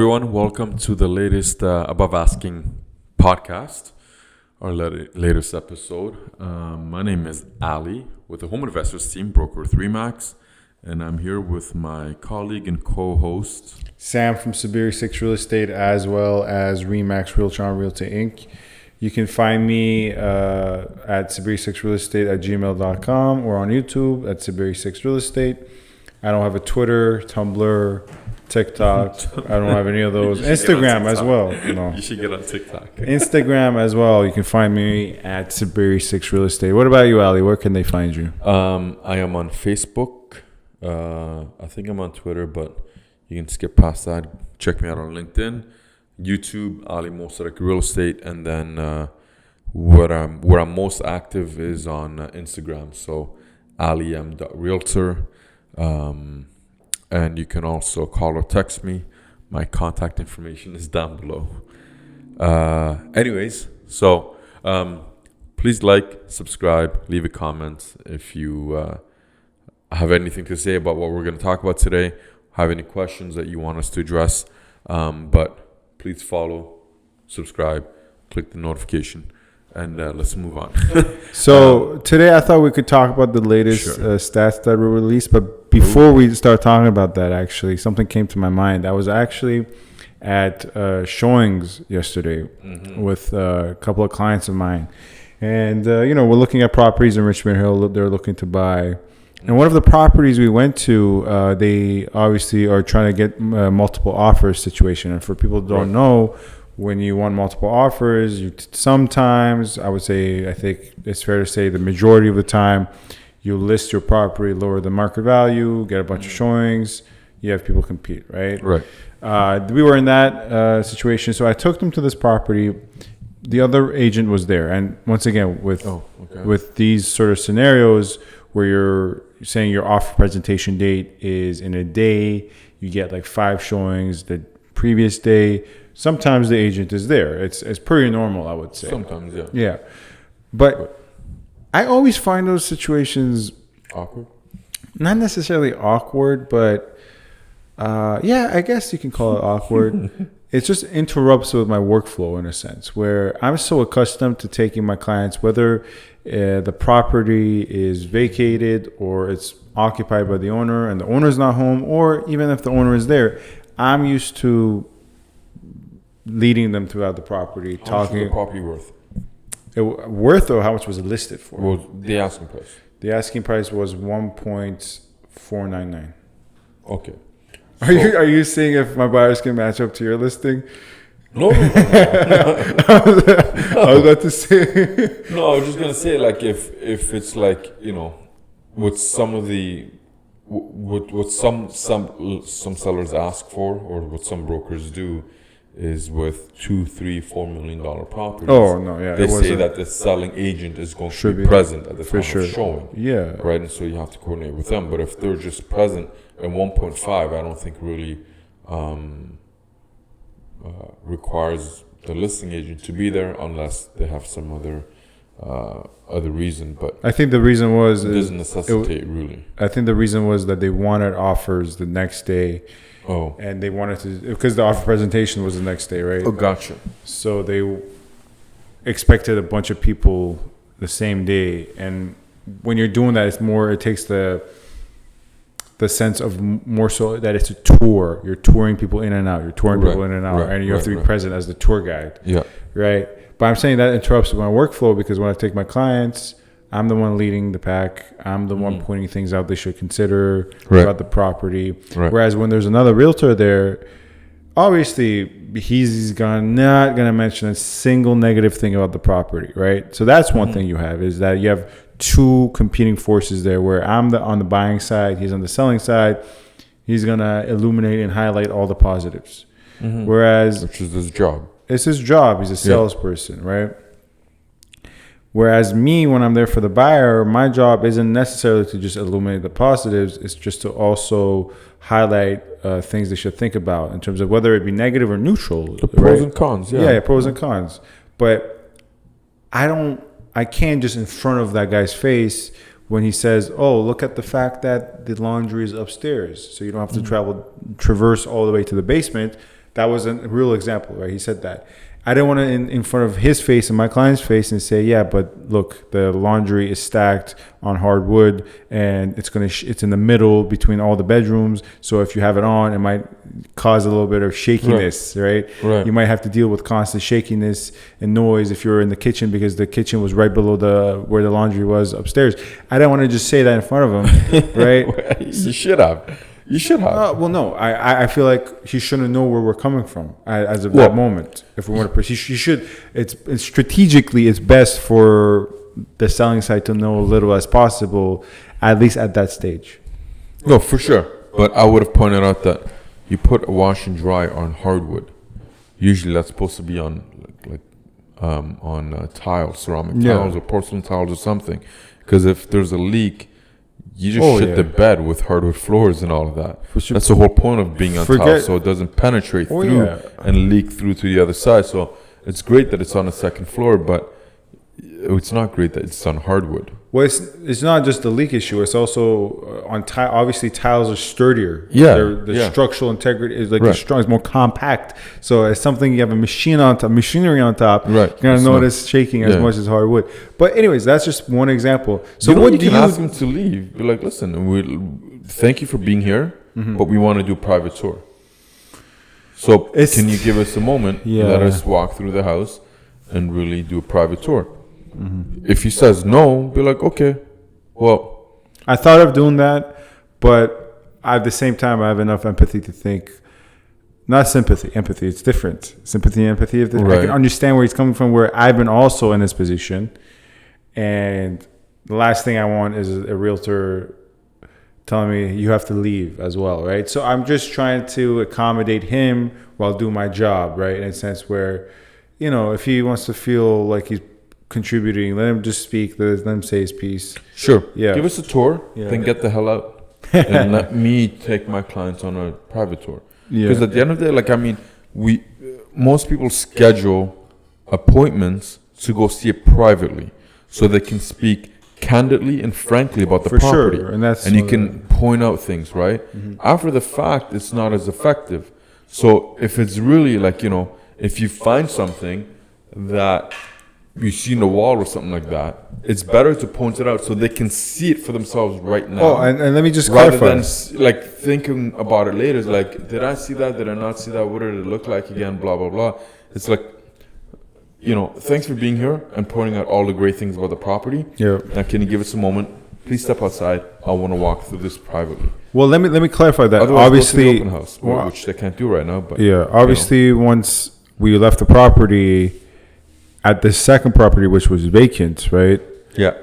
everyone. Welcome to the latest Above Asking podcast, our latest episode. My name is Ali with the Home Investors Team, Broker 3Max, and I'm here with my colleague and co-host, Sam from SaberiSixRealEstate, as well as Remax Realtron Realty Inc. You can find me at SaberiSixRealEstate@gmail.com or on YouTube at SaberiSixRealEstate. I don't have a Twitter, Tumblr, TikTok. I don't have any of those. Instagram as well. No. You should get on TikTok. Instagram as well. You can find me at SaberiSixRealEstate. What about you, Ali? Where can they find you? I am on Facebook. I think I'm on Twitter, but you can skip past that. Check me out on LinkedIn, YouTube, Ali Mosadeq Real Estate, and then where I'm most active is on Instagram. So alim.realtor. And you can also call or text me. My contact information is down below. Anyways, so please like, subscribe, leave a comment if you have anything to say about what we're going to talk about today, have any questions that you want us to address. But please follow, subscribe, click the notification, and let's move on. So today I thought we could talk about the latest stats that were released. But before we start talking about that, actually, something came to my mind. I was actually at showings yesterday with a couple of clients of mine. And, we're looking at properties in Richmond Hill that they're looking to buy. And one of the properties we went to, they obviously are trying to get multiple offers situation. And for people who don't know, when you want multiple offers, sometimes, I think it's fair to say the majority of the time, you list your property, lower the market value, get a bunch of showings, you have people compete, right? Right. We were in that situation, so I took them to this property. The other agent was there, and once again, with these sort of scenarios where you're saying your offer presentation date is in a day, you get like 5 showings the previous day. Sometimes the agent is there. It's pretty normal, I would say. Sometimes, yeah. Yeah. But I always find those situations awkward. Not necessarily awkward, but I guess you can call it awkward. It just interrupts with my workflow in a sense, where I'm so accustomed to taking my clients, whether the property is vacated or it's occupied by the owner and the owner's not home, or even if the owner is there, I'm used to leading them throughout the property, talking. How much is the property worth? Worth, or how much was it listed for? Well, the asking price. The asking price was $1.499. Okay. Are you seeing if my buyers can match up to your listing? No. I was about to say. No, I was just gonna say, like, if it's like, what some of the what some sellers ask for, or what some brokers do, is with $2, $3, $4 million properties. Oh no, yeah. They say that the selling agent is going to be present at the time of showing. Yeah. Right, and so you have to coordinate with them. But if they're just present at 1.5, I don't think really requires the listing agent to be there unless they have some other reason. But I think the reason was it doesn't necessitate really. I think the reason was that they wanted offers the next day. Oh. And they wanted to, because the offer presentation was the next day, right? Oh, gotcha. So they expected a bunch of people the same day. And when you're doing that, it takes the sense of more so that it's a tour. You're touring people in and out. And you have to be present as the tour guide. Yeah. Right? But I'm saying that interrupts my workflow, because when I take my clients, I'm the one leading the pack. I'm the one pointing things out they should consider about the property. Right. Whereas when there's another realtor there, obviously he's not gonna mention a single negative thing about the property, right? So that's one thing you have, is that you have 2 competing forces there, where I'm on the buying side, he's on the selling side. He's gonna illuminate and highlight all the positives. Whereas, which is his job. It's his job. He's a salesperson, right? Whereas me, when I'm there for the buyer, my job isn't necessarily to just illuminate the positives. It's just to also highlight things they should think about in terms of whether it be negative or neutral. The pros and cons, yeah, pros and cons. But I can't just in front of that guy's face when he says, oh, look at the fact that the laundry is upstairs, so you don't have to traverse all the way to the basement. That was a real example, right? He said that. I didn't want to in front of his face and my client's face and say, yeah, but look, the laundry is stacked on hardwood and it's in the middle between all the bedrooms. So if you have it on, it might cause a little bit of shakiness, right? You might have to deal with constant shakiness and noise if you're in the kitchen, because the kitchen was right below where the laundry was upstairs. I didn't want to just say that in front of him, right? You should have. You should have. Well, no. I feel like he shouldn't know where we're coming from as of that moment. If we want to proceed, he should. It's strategically, it's best for the selling side to know a little as possible, at least at that stage. No, for sure. But I would have pointed out that you put a wash and dry on hardwood. Usually, that's supposed to be on on tiles, ceramic tiles, or porcelain tiles, or something. Because if there's a leak, you just shit the bed with hardwood floors and all of that. That's the whole point of being on tiles, so it doesn't penetrate through and leak through to the other side. So it's great that it's on the second floor, but it's not great that it's on hardwood. Well, it's not just the leak issue. It's also on tile. Obviously, tiles are sturdier. The structural integrity is strong. It's more compact. So it's something you have machinery on top. You're gonna notice shaking as much as hardwood. But anyways, that's just one example. So what do you ask them to leave? Be like, listen, we thank you for being here, but we want to do a private tour. So can you give us a moment? Let us walk through the house and really do a private tour. If he says no, be like, okay, well, I thought of doing that, but at the same time, I have enough empathy to think, not sympathy, empathy. It's different. Sympathy and empathy. I can understand where he's coming from, where I've been also in this position. And the last thing I want is a realtor telling me you have to leave as well, right? So I'm just trying to accommodate him while doing my job, right? In a sense where, if he wants to feel like he's contributing, let him just speak, let him say his piece. Sure. Give us a tour, then get the hell out. And let me take my clients on a private tour. Because at the end of the day, most people schedule appointments to go see it privately so they can speak candidly and frankly about the property. Sure. And you can point out things, right? After the fact, it's not as effective. So if it's really if you find something that you see in the wall or something like that, it's better to point it out so they can see it for themselves right now. Oh, and let me just rather clarify. than thinking about it later. It's like, did I see that? Did I not see that? What did it look like again? Blah, blah, blah. It's like, thanks for being here and pointing out all the great things about the property. Now, can you give us a moment? Please step outside. I want to walk through this privately. Well, let me clarify that. Otherwise, obviously, go to the open house, which they can't do right now. But obviously, once we left the property, at the second property, which was vacant, right?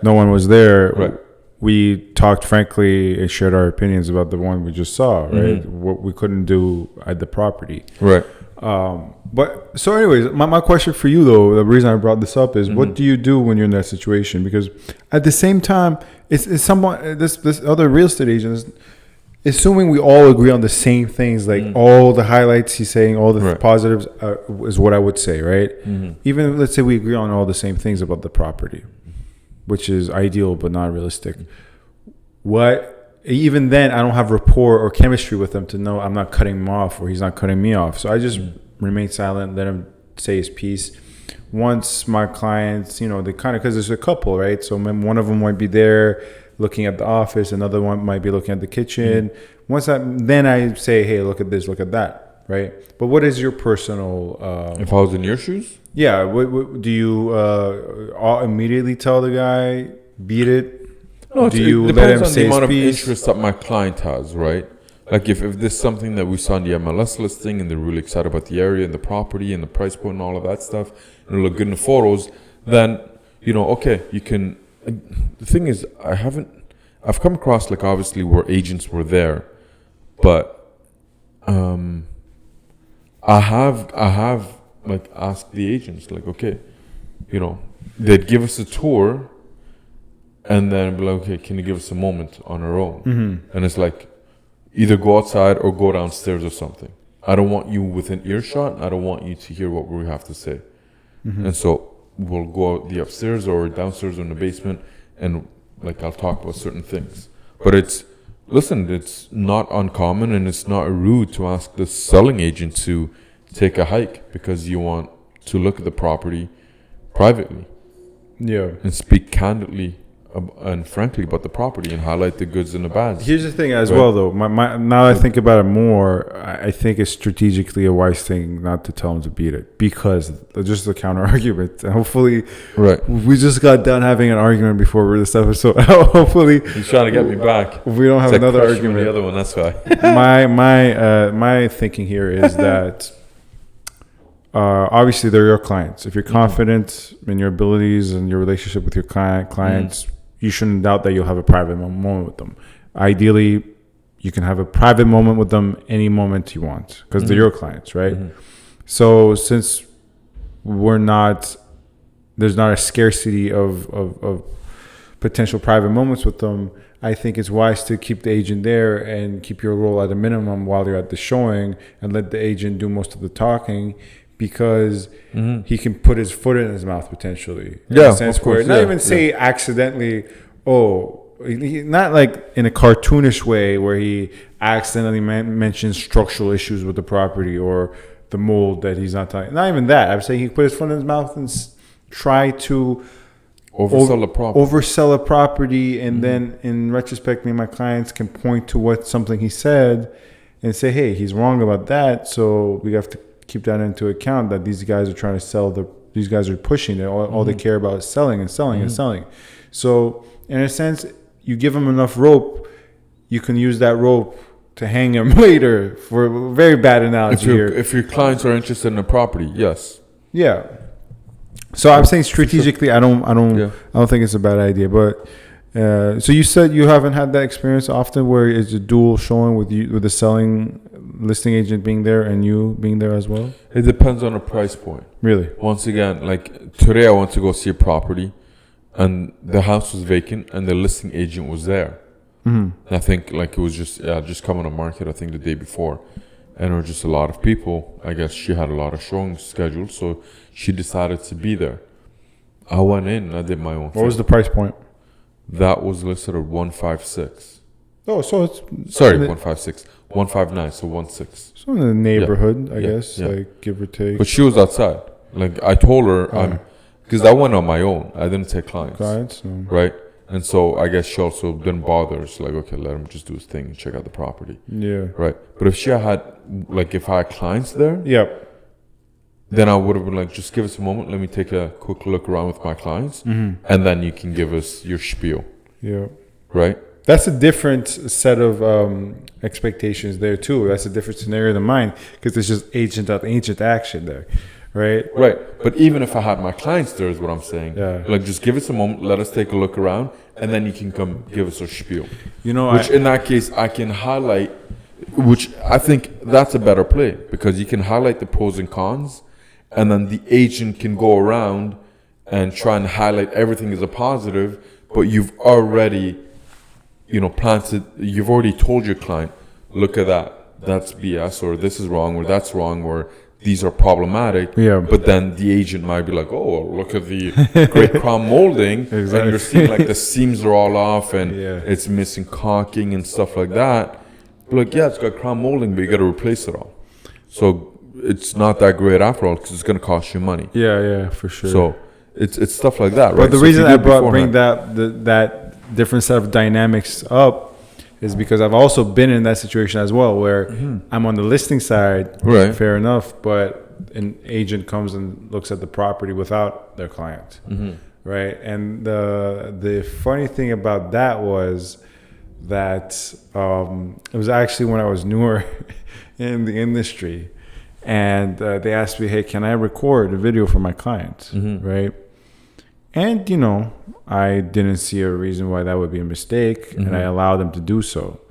No one was there. Right. We talked frankly and shared our opinions about the one we just saw, right? What we couldn't do at the property. Right. But so anyways, my question for you though, the reason I brought this up is what do you do when you're in that situation? Because at the same time, it's someone, this other real estate agent is assuming we all agree on the same things, like all the highlights he's saying, all the positives is what I would say, right? Even let's say we agree on all the same things about the property, which is ideal but not realistic. Even then, I don't have rapport or chemistry with him to know I'm not cutting him off or he's not cutting me off. So I just remain silent, let him say his piece. Once my clients, they kind of, because there's a couple, right? So one of them might be there looking at the office, another one might be looking at the kitchen. Then I say, hey, look at this, look at that, right? But what is your personal... if I was in your shoes? Yeah, what do you immediately tell the guy, beat it? No, do you it let him depends on say the amount of piece? interest that my client has, right? Like if this is something that we saw on the MLS listing and they're really excited about the area and the property and the price point and all of that stuff, and it'll look good in the photos, then, okay, you can... The thing is, I've come across obviously where agents were there, but I have asked the agents okay, they'd give us a tour and then be like, okay, can you give us a moment on our own? And it's like, either go outside or go downstairs or something. I don't want you within earshot. I don't want you to hear what we have to say. And so we'll go out the upstairs or downstairs or in the basement and I'll talk about certain things. But it's not uncommon and it's not rude to ask the selling agent to take a hike because you want to look at the property privately. Yeah. And speak candidly and frankly about the property and highlight the goods and the bads. Here's the thing as well, though. Now I think about it more, I think it's strategically a wise thing not to tell him to beat it, because just the counter argument. Hopefully, we just got done having an argument before this episode. Hopefully, he's trying to get me back. We don't have another argument. The other one, that's why. my thinking here is that obviously they're your clients. If you're confident in your abilities and your relationship with your clients. You shouldn't doubt that you'll have a private moment with them. Ideally, you can have a private moment with them any moment you want because they're your clients, right? So since there's not a scarcity of potential private moments with them, I think it's wise to keep the agent there and keep your role at a minimum while you're at the showing and let the agent do most of the talking, because he can put his foot in his mouth potentially. In a sense where not even say accidentally, not like in a cartoonish way where he accidentally mentions structural issues with the property or the mold that he's not talking. Not even that. I'm saying he put his foot in his mouth and try to oversell a property, and then in retrospect, me and my clients can point to something he said and say, hey, he's wrong about that, so we have to keep that into account, that these guys are trying to sell these guys are pushing it. All they care about is selling and selling and selling. So in a sense, you give them enough rope, you can use that rope to hang him later, for a very bad analogy here. If your clients are interested in a property, yes. Yeah. So I'm saying strategically, I don't think it's a bad idea. But so you said you haven't had that experience often, where it's a dual showing with the selling listing agent being there and you being there as well? It depends on the price point. Really? Once again, like today I went to go see a property and the house was vacant and the listing agent was there. And I think like it was just coming to market, I think the day before. And there were just a lot of people. I guess she had a lot of showings scheduled, so she decided to be there. I went in and I did my own thing. What was the price point? That was listed at 156. Oh, so it's... Sorry, 156. 159, so 16. So in the neighborhood, I guess, like give or take. But she was outside. Like I told her, because I went on my own. I didn't take clients. Right? And so I guess she also didn't bother. She's like, okay, let him just do his thing, check out the property. Yeah. Right? But if she had, like if I had clients there, then I would have been like, just give us a moment. Let me take a quick look around with my clients. And then you can give us your spiel. Yeah. Right? That's a different set of expectations there too. That's a different scenario than mine, because it's just agent action there, right? Right. But even if I had my clients there, is what I'm saying. Yeah. Like, just give us a moment, let us take a look around, and then you can come give us a spiel. You know, which in that case I can highlight, which I think that's a better play, because you can highlight the pros and cons, and then the agent can go around and try and highlight everything as a positive, but you've already you've already told your client, look at that, that's BS, or this is wrong, or that's wrong, or these are problematic. Yeah. But then the agent might be like, oh, look at the great crown molding. Exactly. And you're seeing like the seams are all off and it's missing caulking and stuff like that. But like, yeah, it's got crown molding, but you got to replace it all. So it's not that great after all, because it's going to cost you money. Yeah, for sure. So it's stuff like that, right? But the reason I bring that different set of dynamics up is because I've also been in that situation as well, where I'm on the listing side, right? Fair enough, but an agent comes and looks at the property without their client, right? And the funny thing about that was that it was actually when I was newer in the industry, and they asked me, hey, can I record a video for my client, right? And, I didn't see a reason why that would be a mistake, and I allowed them to do so.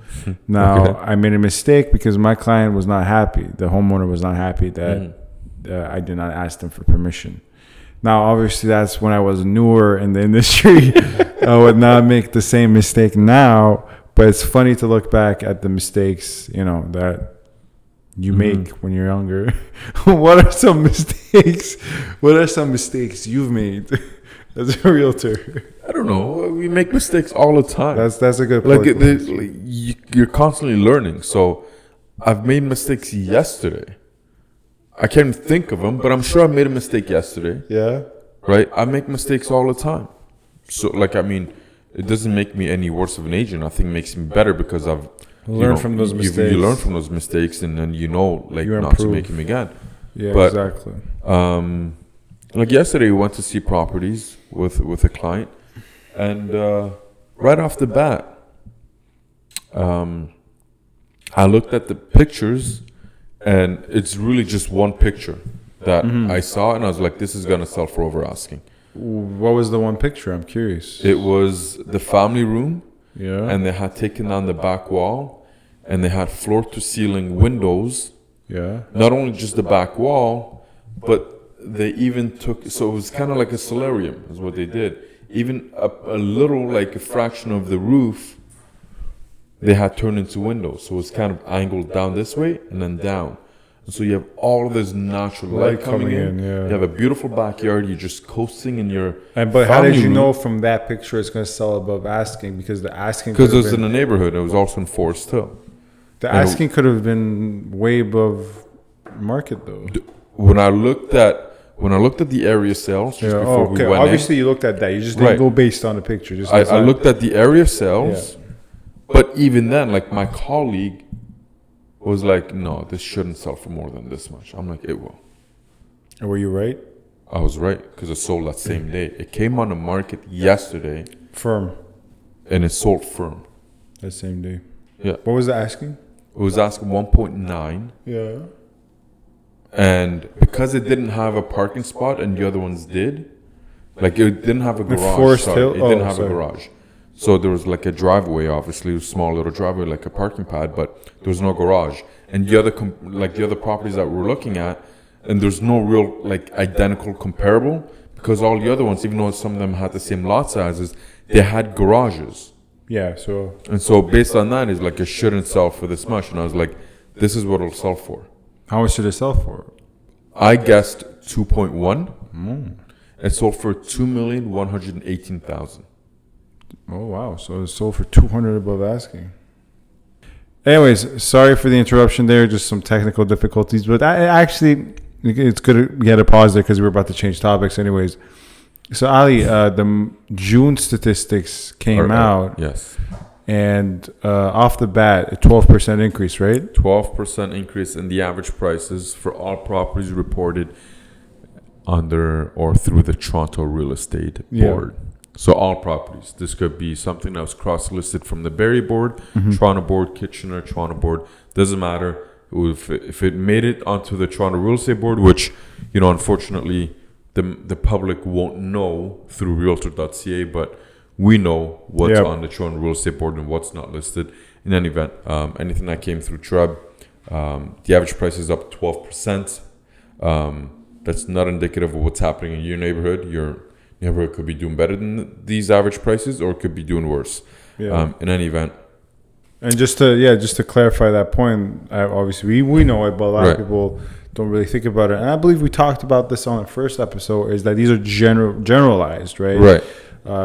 Now, I made a mistake because my client was not happy. The homeowner was not happy that I did not ask them for permission. Now, obviously, that's when I was newer in the industry. I would not make the same mistake now, but it's funny to look back at the mistakes, that you make when you're younger. What are some mistakes? What are some mistakes you've made as a realtor? I don't know. We make mistakes all the time. That's a good point. You're constantly learning. So I've made mistakes yesterday. I can't think of them, but I'm sure I made a mistake yesterday. Yeah. Right? I make mistakes all the time. So, like, I mean, it doesn't make me any worse of an agent. I think it makes me better because I've learned from those mistakes. You learn from those mistakes, and then like You not improve. to make them again. Yeah, but, exactly. Like yesterday, we went to see properties with a client, and right off the bat, I looked at the pictures, and it's really just one picture that I saw, and I was like, this is going to sell for over asking. What was the one picture? I'm curious. It was the family room, and they had taken down the back wall, and they had floor-to-ceiling windows. Yeah. Not only just the back wall, but they even took, so it was kind of like a solarium is what they did. Even a little, like a fraction of the roof, they had turned into windows. So it's kind of angled down this way and then down. And so you have all of this natural light coming in. Yeah. You have a beautiful backyard. You're just coasting in your But how did you know from that picture it's going to sell above asking? Because the asking... Because it was in the neighborhood. It was also in Forest Hill. The asking could have been way above market, though. When I looked at the area sales just before we went obviously you looked at that. You just didn't go based on the picture. Just I looked at the area sales, but even then, like my colleague was like, "No, this shouldn't sell for more than this much." I'm like, "It will." And were you right? I was right because it sold that same day. It came on the market yesterday, firm, and it sold firm that same day. Yeah. What was the asking? It was asking 1.9. Yeah. And because it didn't have a parking spot and the other ones did, like it didn't have a garage. Forest Hill? It didn't have a garage. So there was like a driveway, obviously, a small little driveway, like a parking pad, but there was no garage. And the other, the other properties that we're looking at, and there's no real like identical comparable because all the other ones, even though some of them had the same lot sizes, they had garages. Yeah. So based on that, is like it shouldn't sell for this much. And I was like, this is what it'll sell for. How much did it sell for? I guessed 2.1. It sold for $2,118,000. Oh wow! So it sold for 200 above asking. Anyways, sorry for the interruption there. Just some technical difficulties, but it's good we had to pause there because we were about to change topics. Anyways, so Ali, the June statistics came out. Yes. And off the bat, a 12% increase, right? 12% increase in the average prices for all properties reported under or through the Toronto Real Estate Board. So all properties. This could be something that was cross-listed from the Barrie Board, Toronto Board, Kitchener, Toronto Board. Doesn't matter. If it made it onto the Toronto Real Estate Board, which, unfortunately, the public won't know through Realtor.ca, but we know what's on the Toronto Real Estate Board and what's not listed. In any event, anything that came through TREB, the average price is up 12%. That's not indicative of what's happening in your neighborhood. Your neighborhood could be doing better than these average prices, or it could be doing worse. In any event. And just to clarify that point, obviously we know it, but a lot of people don't really think about it. And I believe we talked about this on the first episode. Is that these are generalized, right? Right.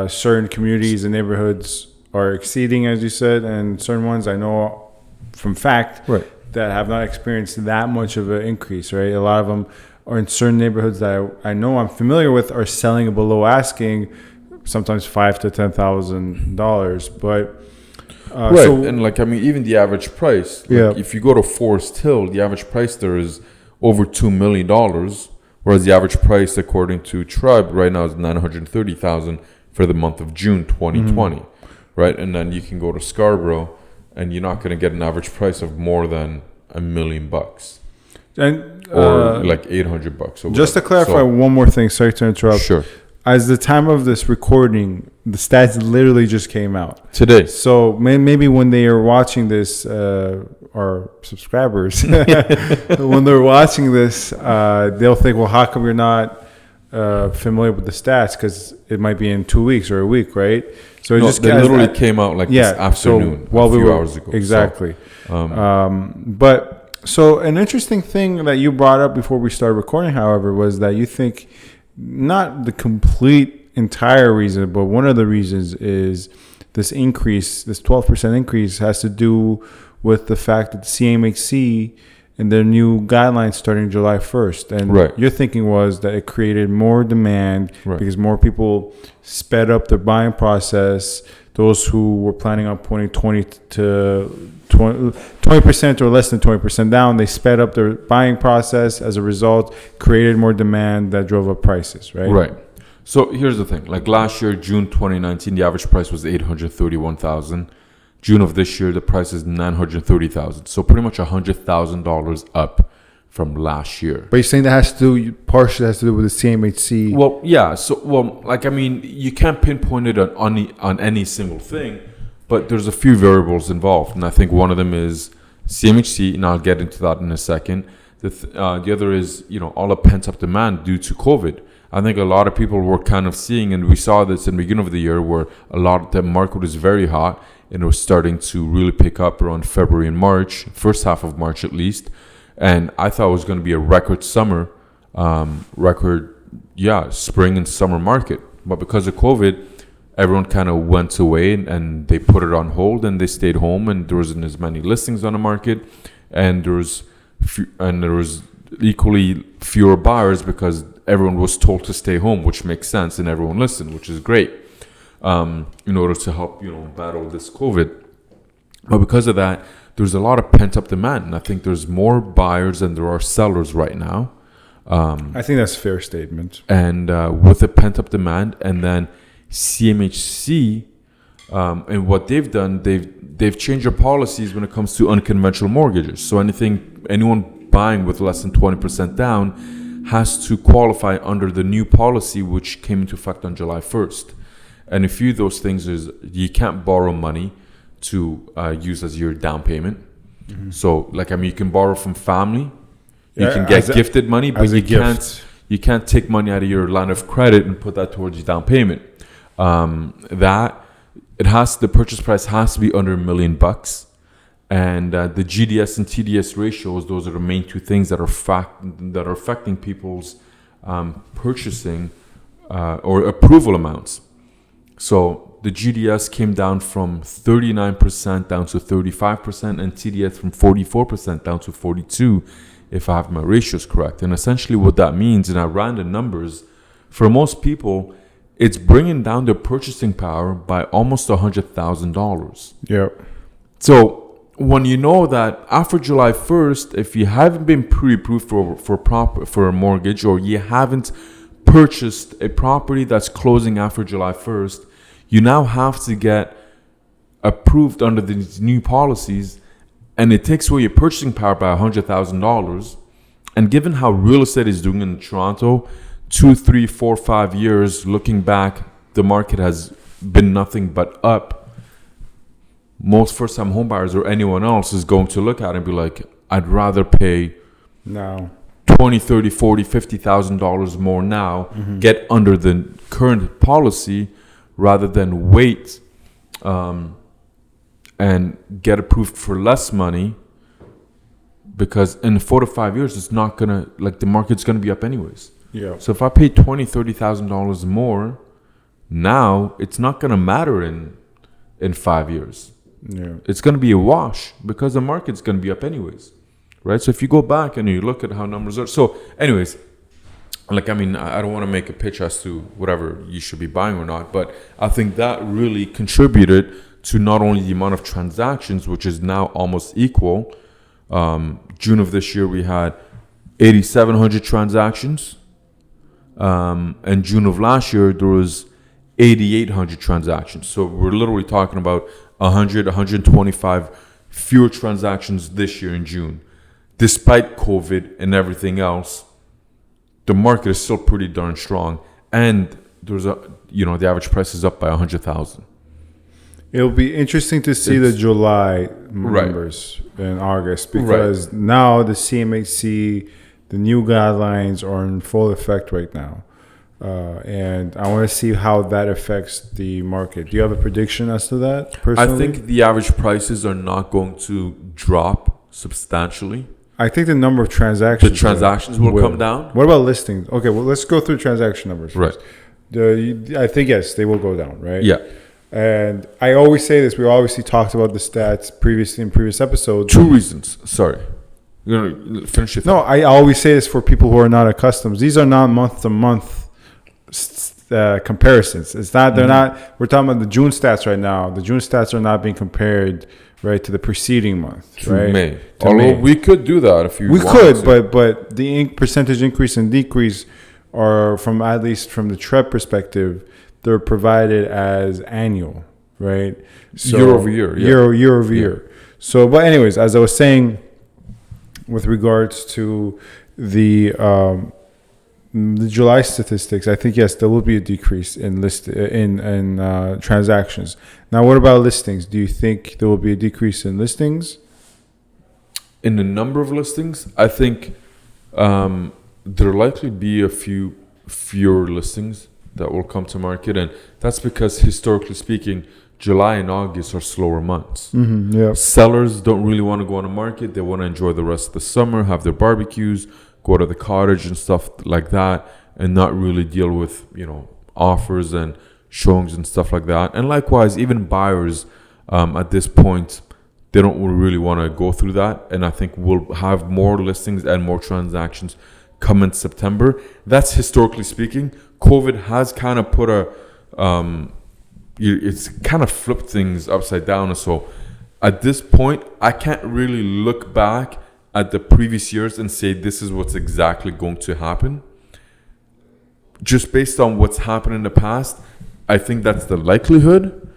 Certain communities and neighborhoods are exceeding, as you said, and certain ones I know from fact that have not experienced that much of an increase, right? A lot of them are in certain neighborhoods that I know I'm familiar with are selling below asking, sometimes $5,000 to $10,000. But and even the average price, if you go to Forest Hill, the average price there is over $2 million, whereas the average price according to TREB right now is $930,000 for the month of June 2020, right? And then you can go to Scarborough, and you're not going to get an average price of more than $1 million, and or like $800. Just to clarify one more thing, sorry to interrupt. Sure. As the time of this recording, the stats literally just came out today. So maybe when they are watching this, our subscribers, when they're watching this, they'll think, well, how come you're not familiar with the stats? Because it might be in 2 weeks or a week, right? So it just literally came out this afternoon, a few hours ago. Exactly. But so an interesting thing that you brought up before we started recording, however, was that you think not the complete entire reason, but one of the reasons is this increase, this 12% increase has to do with the fact that CMHC and their new guidelines starting July 1st. And your thinking was that it created more demand because more people sped up their buying process. Those who were planning on putting 20% or less than 20% down, they sped up their buying process. As a result, created more demand that drove up prices, right? Right. So here's the thing. Like last year, June 2019, the average price was $831,000. June of this year, the price is $930,000. So pretty much $100,000 up from last year. But you're saying that partially has to do with the CMHC? Well, yeah. So, you can't pinpoint it on any single thing, but there's a few variables involved. And I think one of them is CMHC, and I'll get into that in a second. The other is, all the pent-up demand due to COVID. I think a lot of people were kind of seeing, and we saw this in the beginning of the year, where the market was very hot, and it was starting to really pick up around February and March, first half of March at least. And I thought it was going to be a record summer, spring and summer market. But because of COVID, everyone kind of went away and they put it on hold and they stayed home, and there wasn't as many listings on the market, and there was equally fewer buyers because everyone was told to stay home, which makes sense, and everyone listened, which is great, in order to help battle this COVID. But because of that, there's a lot of pent-up demand, and I think there's more buyers than there are sellers right now. I think that's a fair statement. And with the pent-up demand, and then CMHC, and what they've done, they've changed their policies when it comes to unconventional mortgages. So anyone buying with less than 20% down has to qualify under the new policy, which came into effect on July 1st. And a few of those things is you can't borrow money to use as your down payment. Mm-hmm. So, you can borrow from family. You can get gifted money, but you can't take money out of your line of credit and put that towards your down payment. The purchase price has to be under $1 million. And the GDS and TDS ratios, those are the main two things that are affecting people's purchasing or approval amounts. So the GDS came down from 39% down to 35%, and TDS from 44% down to 42%, if I have my ratios correct. And essentially what that means, and I ran the numbers, for most people, it's bringing down their purchasing power by almost $100,000. Yep. So when you know that after July 1st, if you haven't been pre-approved for a mortgage, or you haven't purchased a property that's closing after July 1st, you now have to get approved under these new policies, and it takes away your purchasing power by $100,000. And given how real estate is doing in Toronto, 2, 3, 4, 5 years looking back, the market has been nothing but up. Most first-time homebuyers or anyone else is going to look at it and be like, I'd rather pay now $20,000, $30,000, $40,000, $50,000 more now, get under the current policy, rather than wait and get approved for less money, because in 4 to 5 years, it's not gonna, the market's gonna be up anyways. Yeah. So if I pay $20,000, $30,000 more now, it's not gonna matter in 5 years. Yeah. It's gonna be a wash because the market's gonna be up anyways, right? So if you go back and you look at how numbers are, so anyways. I don't want to make a pitch as to whatever you should be buying or not, but I think that really contributed to not only the amount of transactions, which is now almost equal. June of this year, we had 8,700 transactions. And June of last year, there was 8,800 transactions. So we're literally talking about 125 fewer transactions this year in June. Despite COVID and everything else, the market is still pretty darn strong, and there's the average price is up by 100,000. It'll be interesting to see the July numbers in August, because now the CMHC, the new guidelines are in full effect right now, and I want to see how that affects the market. Do you have a prediction as to that? Personally, I think the average prices are not going to drop substantially. I think the number of transactions will come down. What about listings? Okay, well, let's go through transaction numbers first. Right. I think, yes, they will go down, right? Yeah. And I always say this. We obviously talked about the stats previously in previous episodes. 2 reasons. Sorry. Finish your No, I always say this for people who are not accustomed. These are not month-to-month comparisons. It's not. They're not. We're talking about the June stats right now. The June stats are not being compared, right, to the preceding month, to right? May. To Although May. we could do that if you We wanted could, to. but the percentage increase and decrease are from, at least from the TREP perspective, they're provided as annual, right? So Year over year, yeah. year over year. So, but anyways, as I was saying, with regards to the July statistics, I think yes, there will be a decrease in transactions. Now, what about listings? Do you think there will be a decrease in listings? In the number of listings, I think there'll likely be a fewer listings that will come to market, and that's because historically speaking, July and August are slower months. Yeah. Sellers don't really want to go on the market. They want to enjoy the rest of the summer, have their barbecues, go to the cottage and stuff like that, and not really deal with, offers and showings and stuff like that. And likewise, even buyers at this point, they don't really want to go through that. And I think we'll have more listings and more transactions come in September. That's historically speaking. COVID has kind of put it's kind of flipped things upside down. And so at this point, I can't really look back at the previous years and say this is what's exactly going to happen. Just based on what's happened in the past, I think that's the likelihood.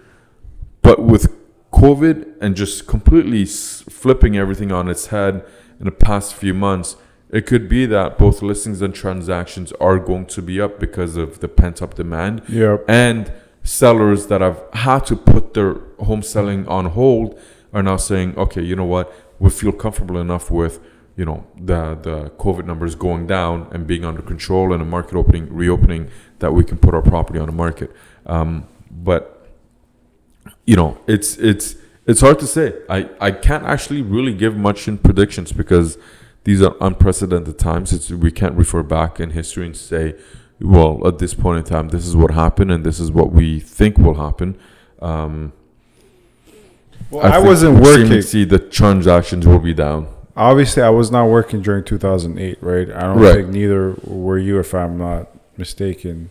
But with COVID and just completely flipping everything on its head in the past few months, it could be that both listings and transactions are going to be up because of the pent-up demand. Yep. And sellers that have had to put their home selling on hold are now saying, okay, you know what? We feel comfortable enough with, the COVID numbers going down and being under control and the market reopening that we can put our property on the market. But it's hard to say. I can't actually really give much in predictions because these are unprecedented times. We can't refer back in history and say, well, at this point in time, this is what happened and this is what we think will happen. I wasn't working. See, the transactions will be down. Obviously, I was not working during 2008, right? I don't think neither were you, if I'm not mistaken.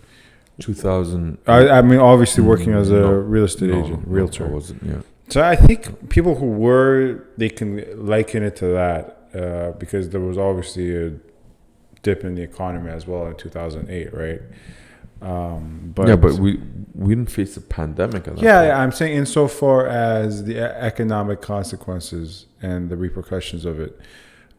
2000. I mean, obviously working as a real estate agent, realtor. I wasn't, yeah. So I think people who were, they can liken it to that because there was obviously a dip in the economy as well in 2008, right? But we didn't face a pandemic at that point. I'm saying insofar as the economic consequences and the repercussions of it,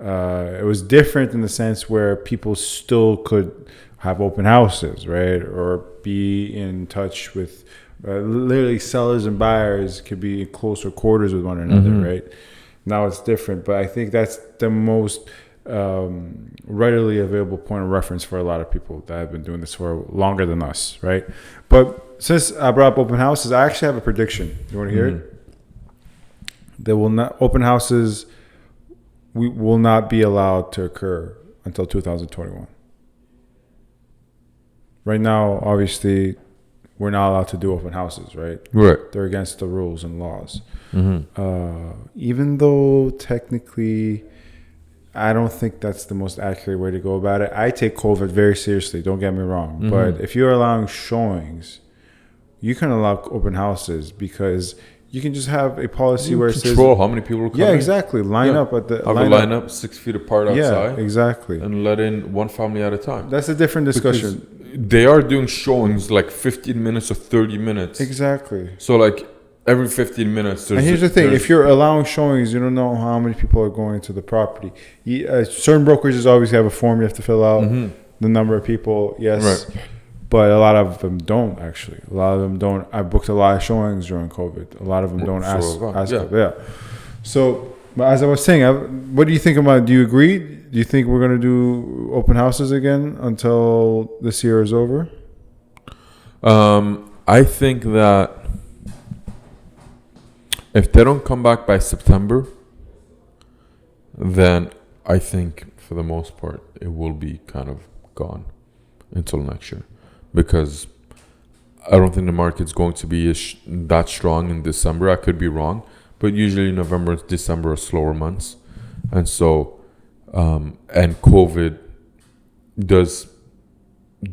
it was different in the sense where people still could have open houses, right? Or be in touch with literally sellers and buyers could be in closer quarters with one another, right? Now it's different, but I think that's the most readily available point of reference for a lot of people that have been doing this for longer than us, right? But since I brought up open houses, I actually have a prediction. You want to hear it? There will not open houses. We will not be allowed to occur until 2021. Right now, obviously, we're not allowed to do open houses, right? Right. They're against the rules and laws. Even though technically, I don't think that's the most accurate way to go about it. I take COVID very seriously, don't get me wrong. But if you're allowing showings, you can allow open houses because you can just have a policy where it says... Control how many people will come in. Yeah, exactly. Line up at the... Have a line up 6 feet apart outside. Yeah, exactly. And let in one family at a time. That's a different discussion. Because they are doing showings like 15 minutes or 30 minutes. Exactly. So like every 15 minutes... And here's the thing. If you're allowing showings, you don't know how many people are going to the property. Certain brokerages obviously have a form you have to fill out. The number of people, yes. Right. But a lot of them don't, actually. A lot of them don't. I booked a lot of showings during COVID. A lot of them don't ask. So, but as I was saying, what do you think about? Do you agree? Do you think we're going to do open houses again until this year is over? I think that if they don't come back by September, then I think for the most part it will be kind of gone until next year. Because I don't think the market's going to be that strong in December. I could be wrong, but usually November and December are slower months. And so and COVID does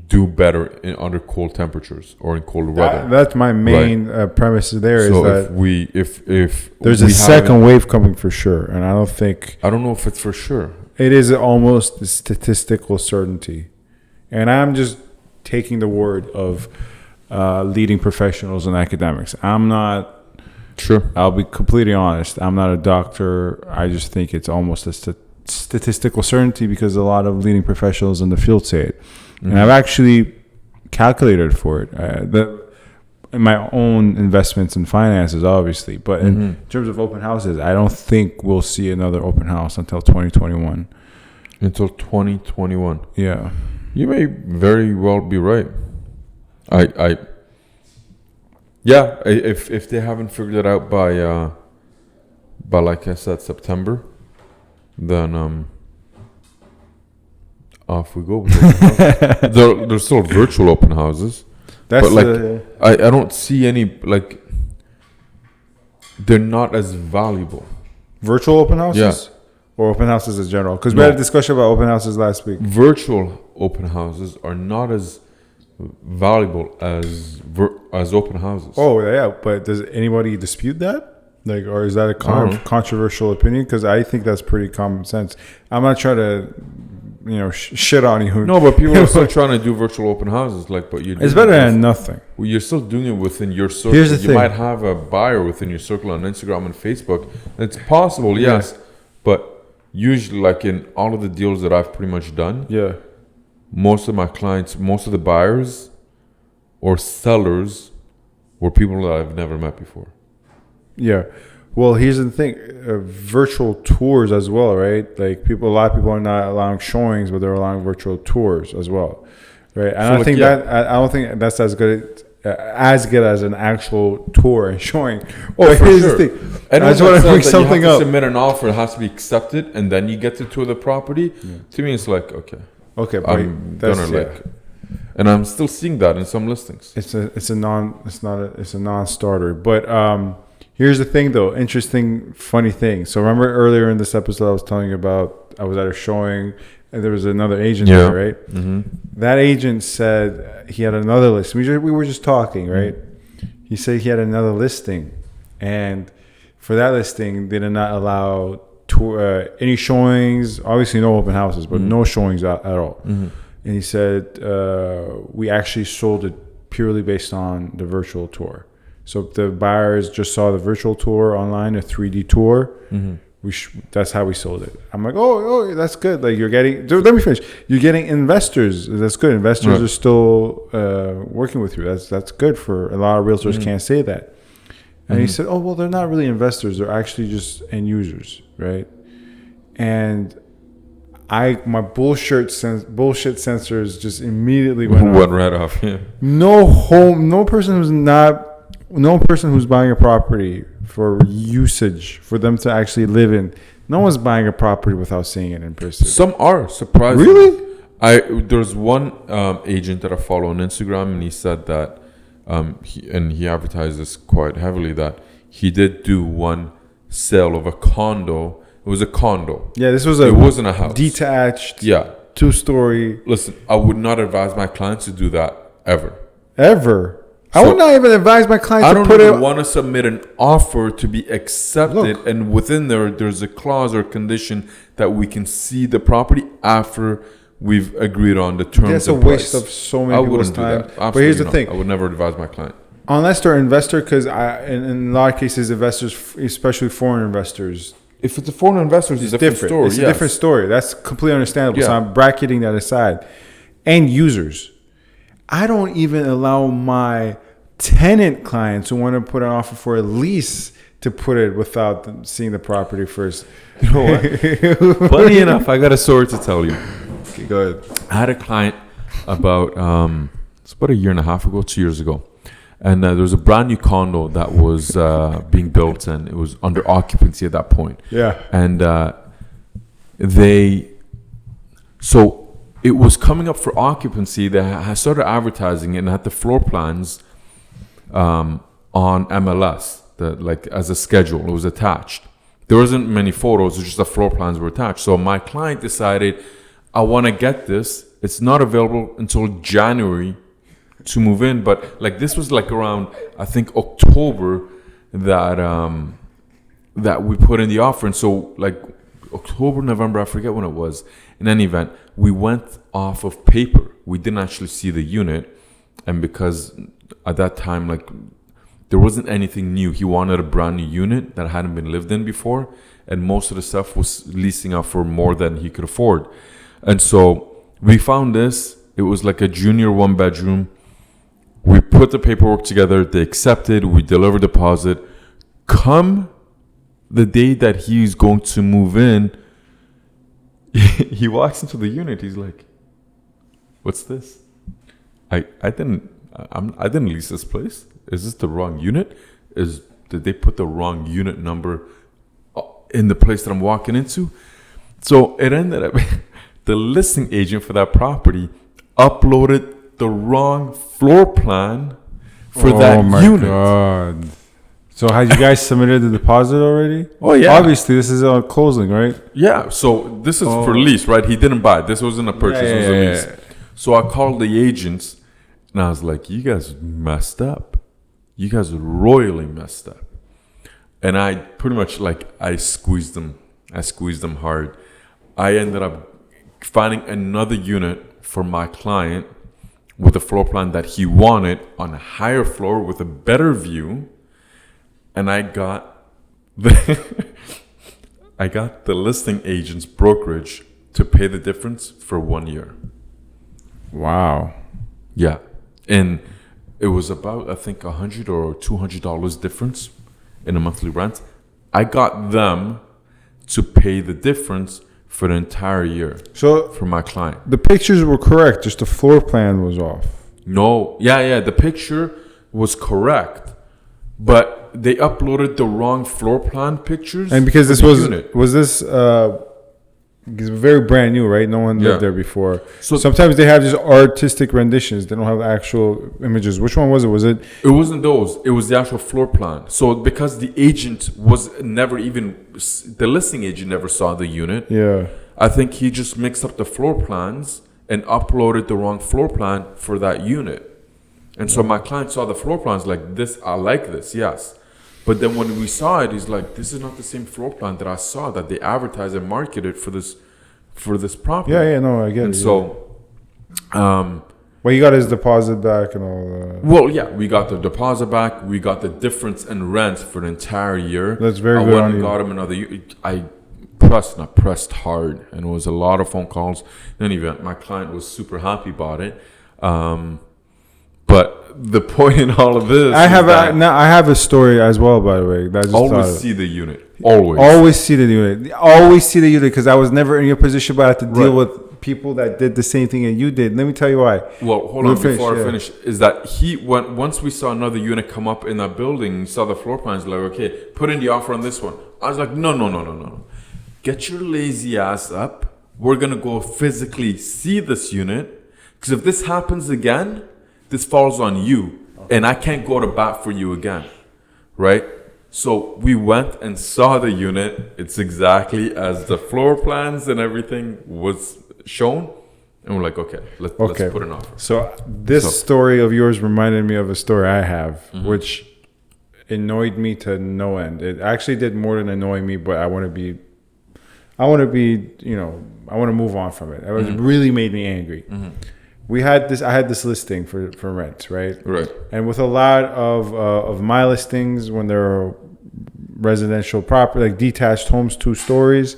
do better under cold temperatures or in cold weather. That's my main premise there. So is that if there's a second wave coming for sure, and I don't know if it's for sure. It is almost a statistical certainty, and I'm just taking the word of leading professionals and academics. I'm not. Sure. I'll be completely honest. I'm not a doctor. I just think it's almost a statistical certainty because a lot of leading professionals in the field say it. And I've actually calculated for it. In my own investments and finances, obviously. But in terms of open houses, I don't think we'll see another open house until 2021. Until 2021. Yeah. You may very well be right. If they haven't figured it out by like I said, September, then off we go. With there's still virtual open houses, but I don't see any, like, they're not as valuable. Virtual open houses, or open houses in general? Because we had a discussion about open houses last week. Virtual open houses are not as valuable as open houses. Oh yeah, but does anybody dispute that? Like, or is that a controversial opinion? Because I think that's pretty common sense. I'm not trying to, shit on you. No, but people are still trying to do virtual open houses. It's better than nothing. Well, you're still doing it within your circle. Here's the thing. You might have a buyer within your circle on Instagram and Facebook. It's possible, yes, but usually, like in all of the deals that I've pretty much done, most of my clients, most of the buyers or sellers were people that I've never met before. Yeah. Well, here's the thing. Virtual tours as well, right? Like a lot of people are not allowing showings, but they're allowing virtual tours as well, right? And I don't think that's as good as an actual tour and showing. Oh, for here's sure. the thing. And I just want to bring something up. Submit an offer, it has to be accepted, and then you get to tour the property. Yeah. To me, it's like, okay, I'm gonna and I'm still seeing that in some listings. It's a non-starter. But here's the thing, though. Interesting, funny thing. So remember earlier in this episode, I was telling you about I was at a showing, and there was another agent there, right? Mm-hmm. That agent said he had another listing. We were just talking, right? Mm-hmm. He said he had another listing, and for that listing, they did not allow any showings. Obviously, no open houses, but no showings at all. Mm-hmm. And he said, we actually sold it purely based on the virtual tour. So if the buyers just saw the virtual tour online, a 3D tour, that's how we sold it. I'm like, oh, that's good. Like, let me finish. You're getting investors. That's good. Investors are still working with you. That's good. For a lot of realtors can't say that. And he said, oh, well, they're not really investors. They're actually just end users, right? And my bullshit sensors just immediately went right off. Yeah. No person who's buying a property for usage, for them to actually live in. No one's buying a property without seeing it in person. Some are, surprisingly. Really? There's one agent that I follow on Instagram, and he said that he advertised this quite heavily, that he did do one sale of a condo. It was a condo. Yeah, it wasn't a house. Detached. Yeah. 2-story. Listen, I would not advise my clients to do that ever. Ever? I would not even advise my clients to put it. I don't want to submit an offer to be accepted, and within there's a clause or condition that we can see the property after we've agreed on the terms. That's a waste of so many people's time. But here's the thing: I would never advise my client unless they're an investor, because in a lot of cases, investors, especially foreign investors. If it's a foreign investor, it's a different story. It's a different story. That's completely understandable. Yeah. So I'm bracketing that aside. End users. I don't even allow my tenant clients who want to put an offer for a lease to put it without them seeing the property first. You know what? Funny enough, I got a story to tell you. Okay, go ahead. I had a client about it's about a year and a half ago, 2 years ago. And there was a brand new condo that was being built, and it was under occupancy at that point. Yeah. And so it was coming up for occupancy. They started advertising it and had the floor plans on MLS, as a schedule. It was attached. there wasn't many photos, just the floor plans were attached. So my client decided, I want to get this. It's not available until January to move in, but like this was like around, I think, October that we put in the offer. And so like October, November, I forget when it was. In any event, we went off of paper. We didn't actually see the unit. And because at that time, like, there wasn't anything new. He wanted a brand new unit that hadn't been lived in before. And most of the stuff was leasing out for more than he could afford. And so we found this. It was like a junior 1-bedroom. We put the paperwork together. They accepted. We delivered deposit. Come the day that he's going to move in, he walks into the unit. He's like, "What's this? I didn't lease this place. Is this the wrong unit? Did they put the wrong unit number in the place that I'm walking into?" So it ended up the listing agent for that property uploaded the wrong floor plan for that unit. Oh my God. So had you guys submitted the deposit already? Oh yeah. Obviously, this is a closing, right? Yeah. So this is for lease, right? He didn't buy it. This wasn't a purchase. It was a lease. So I called the agents and I was like, "You guys messed up. You guys royally messed up." And I pretty much I squeezed them. I squeezed them hard. I ended up finding another unit for my client with a floor plan that he wanted on a higher floor with a better view. And I got the listing agent's brokerage to pay the difference for 1 year. Wow. Yeah. And it was about, I think, $100 or $200 difference in a monthly rent. I got them to pay the difference for the entire year. So for my client. The pictures were correct, just the floor plan was off. No. Yeah. The picture was correct. But they uploaded the wrong floor plan pictures. And because this was very brand new, right? No one lived there before. So sometimes they have just artistic renditions. They don't have actual images. Which one was it? Was it? It wasn't those. It was the actual floor plan. So because the agent the listing agent never saw the unit. Yeah. I think he just mixed up the floor plans and uploaded the wrong floor plan for that unit. And so my client saw the floor plans like this. I like this, yes. But then when we saw it, he's like, "This is not the same floor plan that I saw that they advertised and marketed for this property." Yeah, no, I get it. And so, well, he got his deposit back and all that. Well, yeah, we got the deposit back. We got the difference in rent for the entire year. That's very good. I went and got him another year. I pressed hard, and it was a lot of phone calls. In any event, my client was super happy about it. But the point in all of this, I have a story as well. By the way, that I just always see the unit. Always see the unit. Always see the unit because I was never in your position, but I had to deal with people that did the same thing that you did. Let me tell you why. Well, hold on before I finish. Is that once we saw another unit come up in that building, saw the floor plans, like, okay, put in the offer on this one. I was like, no. Get your lazy ass up. We're gonna go physically see this unit because if this happens again, this falls on you, and I can't go to bat for you again, right? So we went and saw the unit. It's exactly as the floor plans and everything was shown, and we're like, okay, let's put an offer. So this story of yours reminded me of a story I have, which annoyed me to no end. It actually did more than annoy me, but I want to move on from it. It really made me angry. I had this listing for rent, right? Right. And with a lot of my listings, when there are residential property, like detached homes, 2 stories,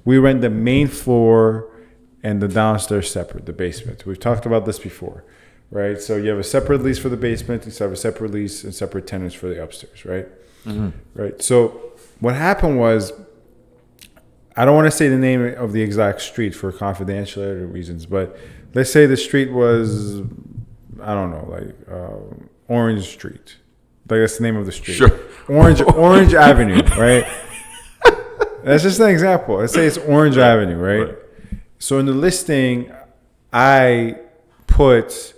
we rent the main floor and the downstairs separate, the basement. We've talked about this before, right? So you have a separate lease for the basement, you have a separate lease and separate tenants for the upstairs, right? Right. So what happened was, I don't want to say the name of the exact street for confidentiality reasons, but let's say the street was, I don't know, like Orange Street. Like that's the name of the street. Sure. Orange Avenue, right? That's just an example. Let's say it's Orange Avenue, right? So in the listing, I put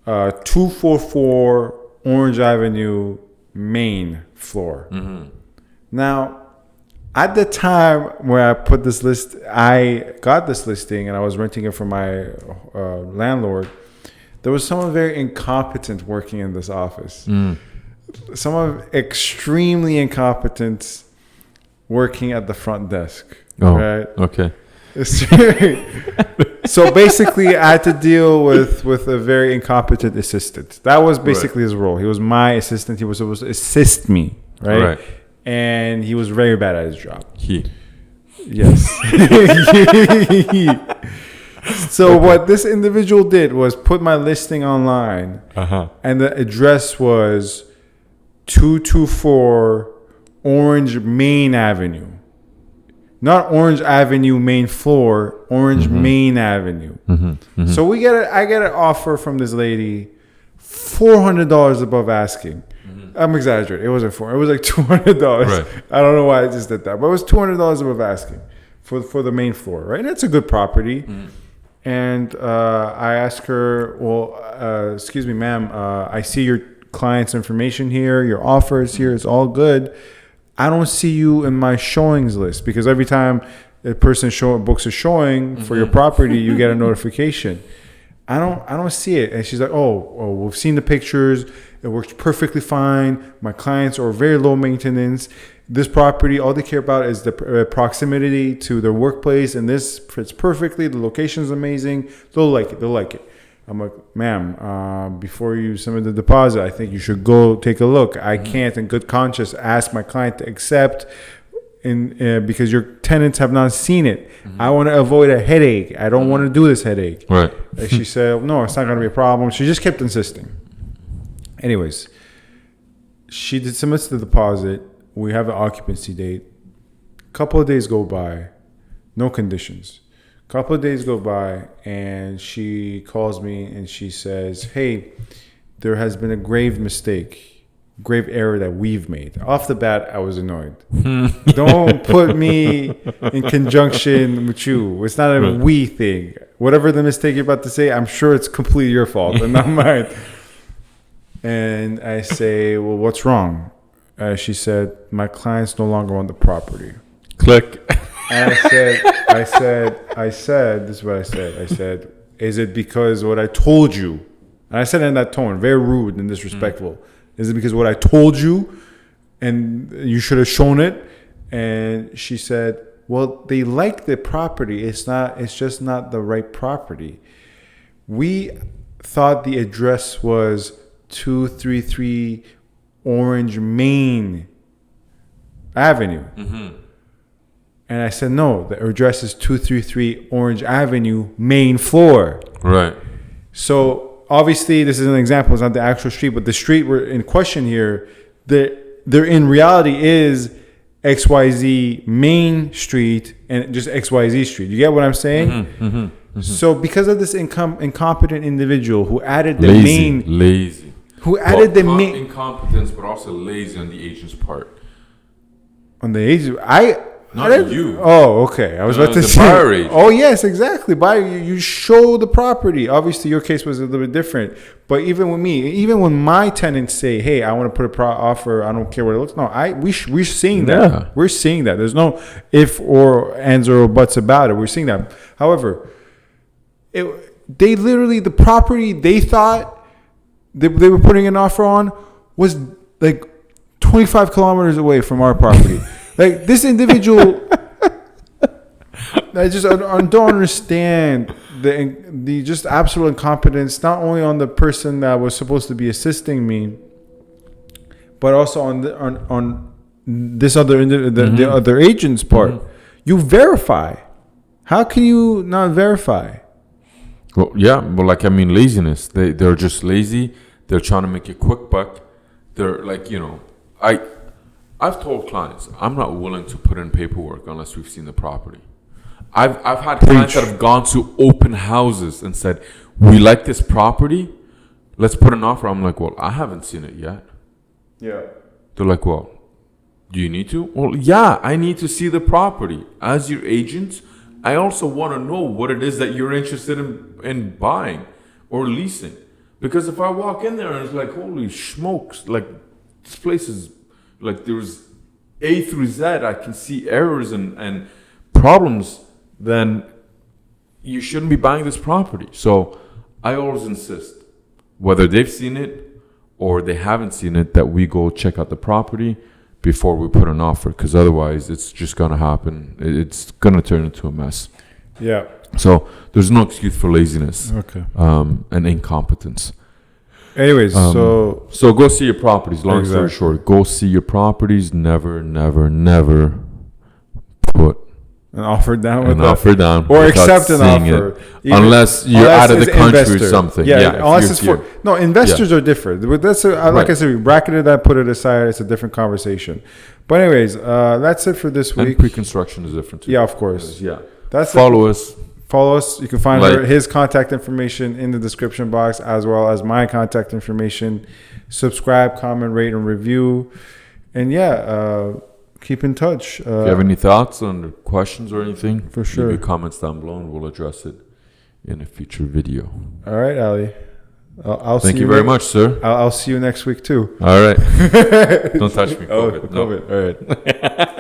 244 Orange Avenue main floor. Now, At the time where I put this list, I got this listing and I was renting it from my landlord. There was someone very incompetent working in this office. Someone extremely incompetent working at the front desk. Oh, right? okay. So basically, I had to deal with a very incompetent assistant. That was basically his role. He was my assistant. He was supposed to assist me, right? And he was very bad at his job. Yes. So what this individual did was put my listing online, and the address was 224 Orange Main Avenue. Not Orange Avenue main floor, Orange Main Avenue. So I get an offer from this lady, $400 above asking. I'm exaggerating. It wasn't $400. It was like $200. Right. I don't know why I just did that, but it was $200 above asking for the main floor, right? And it's a good property. And I asked her, well, excuse me, ma'am, I see your client's information here. Your offer is here. It's all good. I don't see you in my showings list, because every time a person books a showing for your property, you get a notification. I don't see it. And she's like, oh, we've seen the pictures. It works perfectly fine. My clients are very low maintenance. This property, all they care about is the proximity to their workplace, and this fits perfectly. The location is amazing. They'll like it. I'm like, ma'am, before you submit the deposit, I think you should go take a look. I can't, in good conscience, ask my client to accept because your tenants have not seen it. I want to avoid a headache. I don't want to do this headache. Right. And she said, no, it's not going to be a problem. She just kept insisting. Anyways, she submits the deposit. We have an occupancy date. A couple of days go by, no conditions. Couple of days go by, and she calls me and she says, hey, there has been a grave error that we've made. Off the bat, I was annoyed. Don't put me in conjunction with you. It's not a we thing. Whatever the mistake you're about to say, I'm sure it's completely your fault and not mine. And I say, well, what's wrong? She said, my client's no longer on the property. Click. And I said, this is what I said. I said, is it because what I told you? And I said it in that tone, very rude and disrespectful. Is it because what I told you and you should have shown it? And she said, well, they like the property. It's just not the right property. We thought the address was 233 Orange Main Avenue. And I said, no, the address is 233 Orange Avenue, main floor. Right. So obviously, this is an example. It's not the actual street, but the street we're in question here, there in reality is XYZ Main Street and just XYZ Street. You get what I'm saying? So because of this incompetent individual who added the lazy. Who added the main incompetence, but also lazy on the agent's part. On the agent, Not you. Oh, okay. I was about to say. Buyer agent. Oh, yes, exactly. Buyer, you show the property. Obviously, your case was a little bit different. But even with me, even when my tenants say, "Hey, I want to put a offer. I don't care what it looks." No, we're seeing that. Yeah. We're seeing that. There's no if or ands or buts about it. We're seeing that. However, they literally the property they thought they were putting an offer on was like 25 kilometers away from our property. Like this individual, I don't understand the just absolute incompetence, not only on the person that was supposed to be assisting me, but also on this other the other agent's part. You verify. How can you not verify? Well, yeah, but laziness. They're just lazy. They're trying to make a quick buck. They're like, I've told clients I'm not willing to put in paperwork unless we've seen the property. I've had clients that have gone to open houses and said, we like this property, let's put an offer. I'm like, well, I haven't seen it yet. Yeah. They're like, well, do you need to? Well, yeah, I need to see the property. As your agent, I also want to know what it is that you're interested in buying or leasing. Because if I walk in there and it's like, holy smokes, like this place is like there's A through Z, I can see errors and problems, then you shouldn't be buying this property. So I always insist, whether they've seen it or they haven't seen it, that we go check out the property before we put an offer, because otherwise it's just going to happen. It's going to turn into a mess. Yeah. So there's no excuse for laziness, Okay. and incompetence. Anyways, So go see your properties. Long story short, go see your properties. Never put an offer down an offer down or accept an offer, unless you're out of the country or something. Unless it's for investors are different. But that's like I said, we bracketed that, put it aside. It's a different conversation. But anyways, that's it for this week. And pre-construction is different too. Yeah, of course. Yeah, that's follow us. Follow us. You can find his contact information in the description box, as well as my contact information. Subscribe, comment, rate, and review. And keep in touch. If you have any thoughts on questions or anything, for sure, leave your comments down below and we'll address it in a future video. All right, Ali. Thank you very much, sir. I'll see you next week too. All right. Don't touch me. COVID. All right.